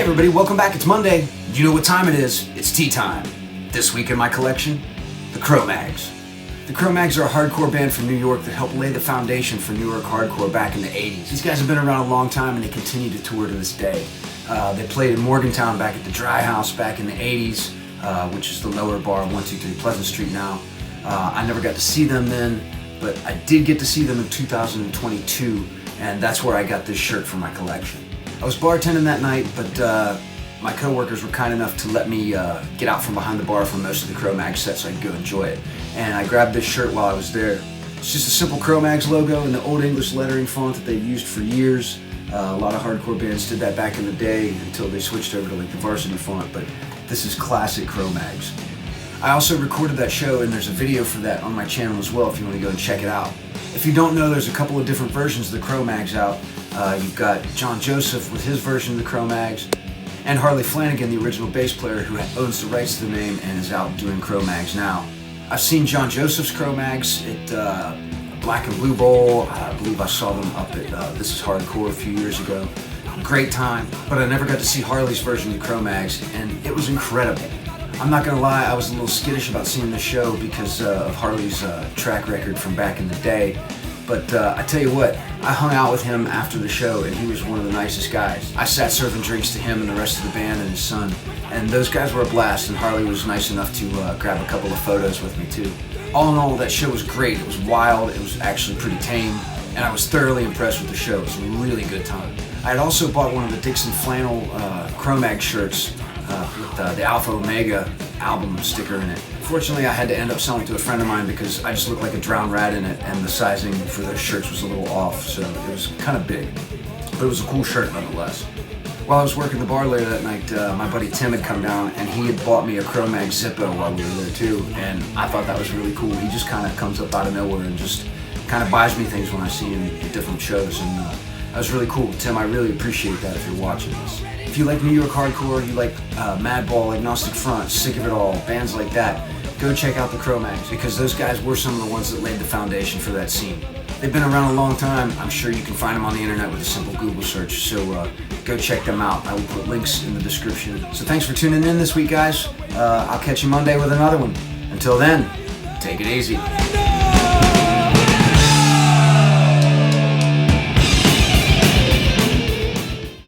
everybody, welcome back. It's Monday. You know what time it is. It's tea time. This week in my collection, the Cro-Mags. The Cro-Mags are a hardcore band from New York that helped lay the foundation for New York hardcore back in the 80s. These guys have been around a long time and they continue to tour to this day. They played in Morgantown back at the Dry House back in the 80s, which is the lower bar, 123 Pleasant Street now. I never got to see them then, but I did get to see them in 2022, and that's where I got this shirt for my collection. I was bartending that night, but my co-workers were kind enough to let me get out from behind the bar for most of the Cro-Mags set so I could go enjoy it. And I grabbed this shirt while I was there. It's just a simple Cro-Mags logo in the old English lettering font that they've used for years. A lot of hardcore bands did that back in the day until they switched over to like the varsity font, but this is classic Cro-Mags. I also recorded that show, and there's a video for that on my channel as well if you want to go and check it out. If you don't know, there's a couple of different versions of the Cro-Mags out. You've got John Joseph with his version of the Cro-Mags, and Harley Flanagan, the original bass player who owns the rights to the name and is out doing Cro-Mags now. I've seen John Joseph's Cro-Mags at Black and Blue Bowl. I believe I saw them up at This Is Hardcore a few years ago. Great time, but I never got to see Harley's version of the Cro-Mags, and it was incredible. I'm not gonna lie, I was a little skittish about seeing the show because of Harley's track record from back in the day. But I tell you what, I hung out with him after the show, and he was one of the nicest guys. I sat serving drinks to him and the rest of the band and his son, and those guys were a blast, and Harley was nice enough to grab a couple of photos with me too. All in all, that show was great. It was wild, it was actually pretty tame, and I was thoroughly impressed with the show. It was a really good time. I had also bought one of the Dixon flannel Cro-Mag shirts with the Alpha Omega album sticker in it. Fortunately, I had to end up selling to a friend of mine because I just looked like a drowned rat in it, and the sizing for those shirts was a little off, so it was kind of big. But it was a cool shirt nonetheless. While I was working the bar later that night, my buddy Tim had come down, and he had bought me a Cro-Mag Zippo while we were there too, and I thought that was really cool. He just kind of comes up out of nowhere and just kind of buys me things when I see him at different shows, and that was really cool. Tim, I really appreciate that if you're watching this. If you like New York hardcore, you like Madball, Agnostic Front, Sick of It All, bands like that, go check out the Cro-Mags, because those guys were some of the ones that laid the foundation for that scene. They've been around a long time. I'm sure you can find them on the internet with a simple Google search, so go check them out. I will put links in the description. So thanks for tuning in this week, guys. I'll catch you Monday with another one. Until then, take it easy.